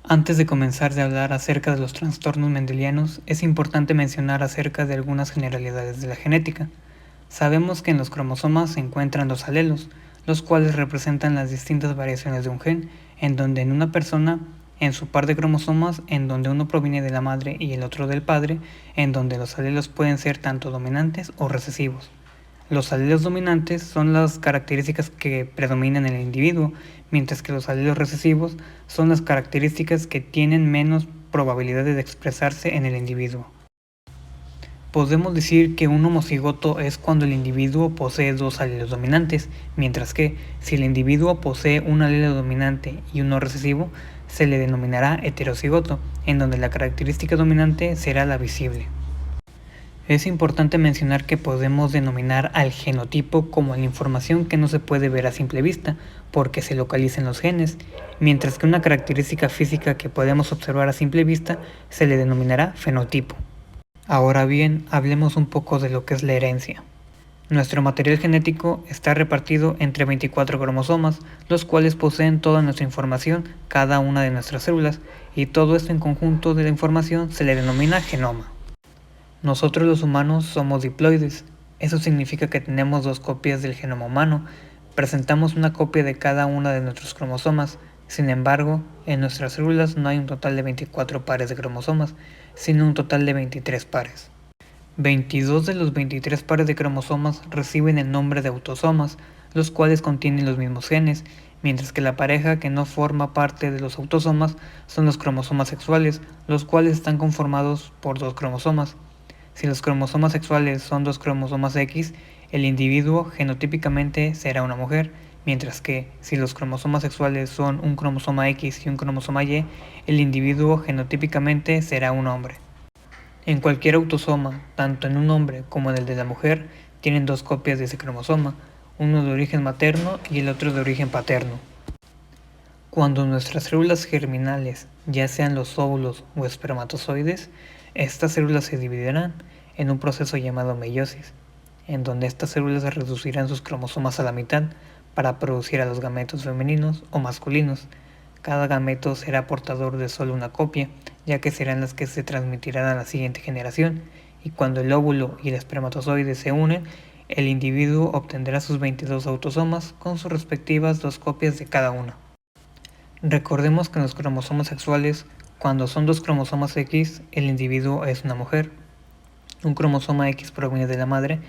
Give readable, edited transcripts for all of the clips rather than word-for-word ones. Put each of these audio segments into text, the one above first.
Antes de comenzar a hablar acerca de los trastornos mendelianos, es importante mencionar acerca de algunas generalidades de la genética. Sabemos que en los cromosomas se encuentran los alelos, los cuales representan las distintas variaciones de un gen, en donde en una persona, en su par de cromosomas, en donde uno proviene de la madre y el otro del padre, en donde los alelos pueden ser tanto dominantes o recesivos. Los alelos dominantes son las características que predominan en el individuo, mientras que los alelos recesivos son las características que tienen menos probabilidades de expresarse en el individuo. Podemos decir que un homocigoto es cuando el individuo posee dos alelos dominantes, mientras que si el individuo posee un alelo dominante y uno recesivo, se le denominará heterocigoto, en donde la característica dominante será la visible. Es importante mencionar que podemos denominar al genotipo como la información que no se puede ver a simple vista, porque se localiza en los genes, mientras que una característica física que podemos observar a simple vista se le denominará fenotipo. Ahora bien, hablemos un poco de lo que es la herencia. Nuestro material genético está repartido entre 24 cromosomas, los cuales poseen toda nuestra información, cada una de nuestras células, y todo esto en conjunto de la información se le denomina genoma. Nosotros los humanos somos diploides, eso significa que tenemos dos copias del genoma humano, presentamos una copia de cada uno de nuestros cromosomas. Sin embargo, en nuestras células no hay un total de 24 pares de cromosomas, sino un total de 23 pares. 22 de los 23 pares de cromosomas reciben el nombre de autosomas, los cuales contienen los mismos genes, mientras que la pareja que no forma parte de los autosomas son los cromosomas sexuales, los cuales están conformados por dos cromosomas. Si los cromosomas sexuales son dos cromosomas X, el individuo genotípicamente será una mujer, mientras que si los cromosomas sexuales son un cromosoma X y un cromosoma Y, el individuo genotípicamente será un hombre. En cualquier autosoma, tanto en un hombre como en el de la mujer, tienen dos copias de ese cromosoma, uno de origen materno y el otro de origen paterno. Cuando nuestras células germinales, ya sean los óvulos o espermatozoides, estas células se dividirán en un proceso llamado meiosis, en donde estas células reducirán sus cromosomas a la mitad para producir a los gametos femeninos o masculinos. Cada gameto será portador de solo una copia, ya que serán las que se transmitirán a la siguiente generación, y cuando el óvulo y el espermatozoide se unen, el individuo obtendrá sus 22 autosomas con sus respectivas dos copias de cada uno. Recordemos que en los cromosomas sexuales, cuando son dos cromosomas X, el individuo es una mujer. Un cromosoma X proviene de la madre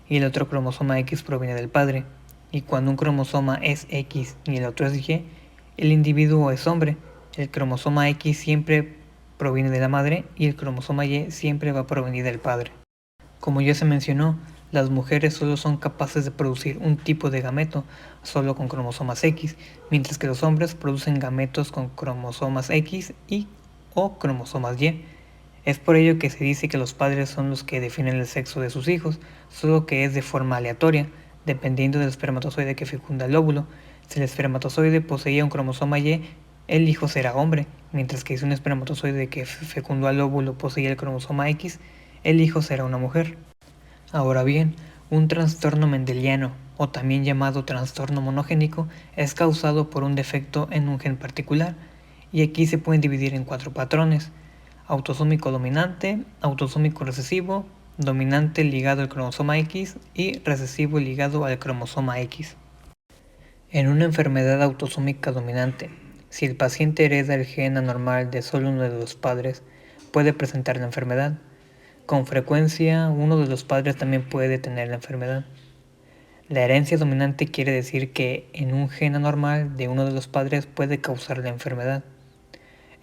y el otro cromosoma X proviene del padre. Y cuando un cromosoma es X y el otro es Y, el individuo es hombre. El cromosoma X siempre proviene de la madre y el cromosoma Y siempre va a provenir del padre. Como ya se mencionó, las mujeres solo son capaces de producir un tipo de gameto, solo con cromosomas X, mientras que los hombres producen gametos con cromosomas X y o cromosomas Y. Es por ello que se dice que los padres son los que definen el sexo de sus hijos, solo que es de forma aleatoria, dependiendo del espermatozoide que fecunda el óvulo. Si el espermatozoide poseía un cromosoma Y, el hijo será hombre, mientras que si un espermatozoide que fecundó al óvulo poseía el cromosoma X, el hijo será una mujer. Ahora bien, un trastorno mendeliano, o también llamado trastorno monogénico, es causado por un defecto en un gen particular, y aquí se pueden dividir en 4 patrones: autosómico dominante, autosómico recesivo, dominante ligado al cromosoma X y recesivo ligado al cromosoma X. En una enfermedad autosómica dominante, si el paciente hereda el gen anormal de solo uno de los padres, puede presentar la enfermedad. Con frecuencia, uno de los padres también puede tener la enfermedad. La herencia dominante quiere decir que en un gen anormal de uno de los padres puede causar la enfermedad.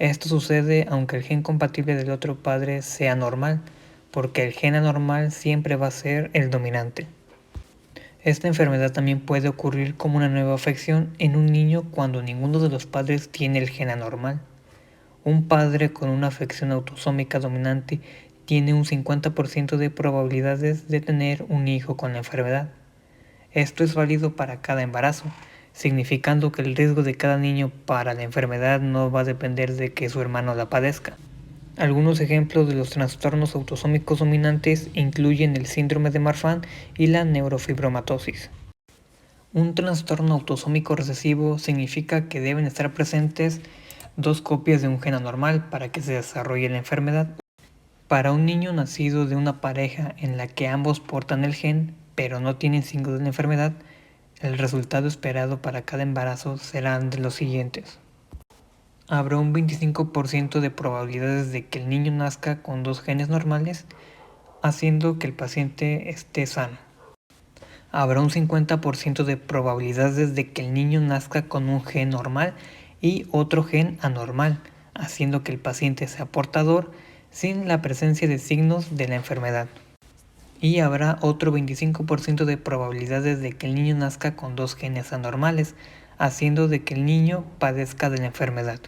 Esto sucede aunque el gen compatible del otro padre sea normal, porque el gen anormal siempre va a ser el dominante. Esta enfermedad también puede ocurrir como una nueva afección en un niño cuando ninguno de los padres tiene el gen anormal. Un padre con una afección autosómica dominante tiene un 50% de probabilidades de tener un hijo con la enfermedad. Esto es válido para cada embarazo, significando que el riesgo de cada niño para la enfermedad no va a depender de que su hermano la padezca. Algunos ejemplos de los trastornos autosómicos dominantes incluyen el síndrome de Marfan y la neurofibromatosis. Un trastorno autosómico recesivo significa que deben estar presentes 2 copias de un gen anormal para que se desarrolle la enfermedad. Para un niño nacido de una pareja en la que ambos portan el gen, pero no tienen signos de la enfermedad, el resultado esperado para cada embarazo serán de los siguientes. Habrá un 25% de probabilidades de que el niño nazca con 2 genes normales, haciendo que el paciente esté sano. Habrá un 50% de probabilidades de que el niño nazca con un gen normal y otro gen anormal, haciendo que el paciente sea portador sin la presencia de signos de la enfermedad. Y habrá otro 25% de probabilidades de que el niño nazca con 2 genes anormales, haciendo de que el niño padezca de la enfermedad.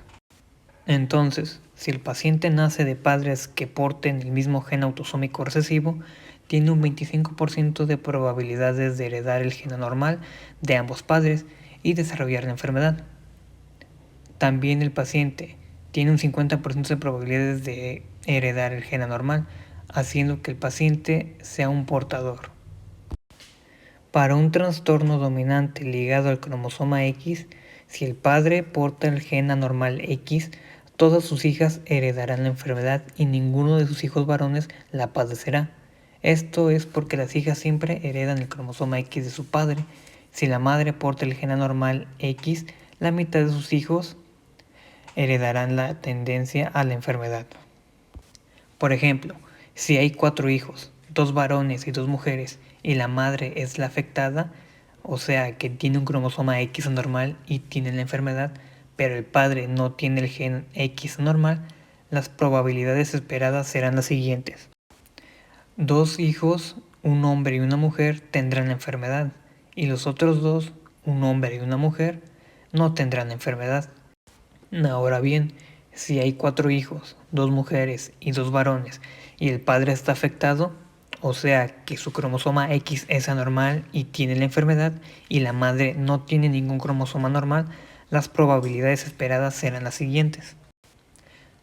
Entonces, si el paciente nace de padres que porten el mismo gen autosómico recesivo, tiene un 25% de probabilidades de heredar el gen anormal de ambos padres y desarrollar la enfermedad. También el paciente tiene un 50% de probabilidades de heredar el gen anormal, haciendo que el paciente sea un portador. Para un trastorno dominante ligado al cromosoma X, si el padre porta el gen anormal X, todas sus hijas heredarán la enfermedad y ninguno de sus hijos varones la padecerá. Esto es porque las hijas siempre heredan el cromosoma X de su padre. Si la madre porta el gen anormal X, la mitad de sus hijos heredarán la tendencia a la enfermedad. Por ejemplo, si hay 4 hijos, 2 varones y 2 mujeres, y la madre es la afectada, o sea que tiene un cromosoma X anormal y tiene la enfermedad, pero el padre no tiene el gen X anormal, las probabilidades esperadas serán las siguientes. 2 hijos, un hombre y una mujer, tendrán la enfermedad, y los otros 2, un hombre y una mujer, no tendrán la enfermedad. Ahora bien, si hay 4 hijos, 2 mujeres y 2 varones, y el padre está afectado, o sea que su cromosoma X es anormal y tiene la enfermedad, y la madre no tiene ningún cromosoma normal, las probabilidades esperadas serán las siguientes.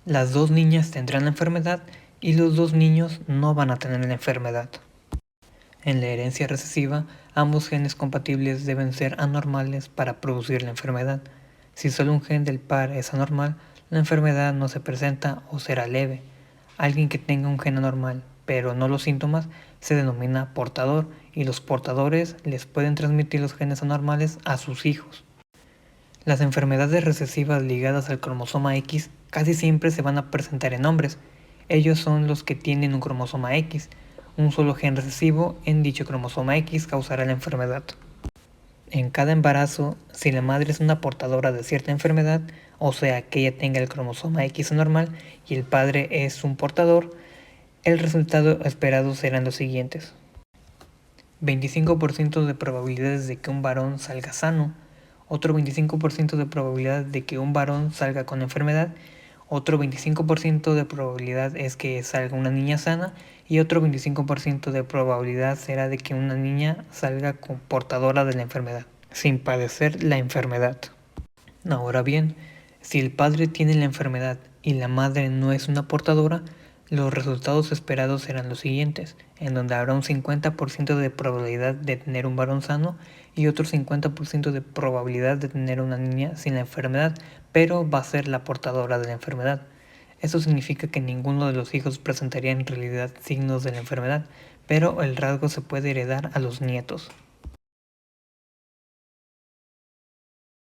Las 2 niñas tendrán la enfermedad y los 2 niños no van a tener la enfermedad. En la herencia recesiva, ambos genes compatibles deben ser anormales para producir la enfermedad. Si solo un gen del par es anormal, la enfermedad no se presenta o será leve. Alguien que tenga un gen anormal, pero no los síntomas, se denomina portador y los portadores les pueden transmitir los genes anormales a sus hijos. Las enfermedades recesivas ligadas al cromosoma X casi siempre se van a presentar en hombres. Ellos son los que tienen un cromosoma X. Un solo gen recesivo en dicho cromosoma X causará la enfermedad. En cada embarazo, si la madre es una portadora de cierta enfermedad, o sea que ella tenga el cromosoma X anormal y el padre es un portador, el resultado esperado serán los siguientes. 25% de probabilidades de que un varón salga sano, otro 25% de probabilidad de que un varón salga con enfermedad, otro 25% de probabilidad es que salga una niña sana y otro 25% de probabilidad será de que una niña salga portadora de la enfermedad, sin padecer la enfermedad. Ahora bien, si el padre tiene la enfermedad y la madre no es una portadora, los resultados esperados serán los siguientes, en donde habrá un 50% de probabilidad de tener un varón sano y otro 50% de probabilidad de tener una niña sin la enfermedad, pero va a ser la portadora de la enfermedad. Esto significa que ninguno de los hijos presentaría en realidad signos de la enfermedad, pero el rasgo se puede heredar a los nietos.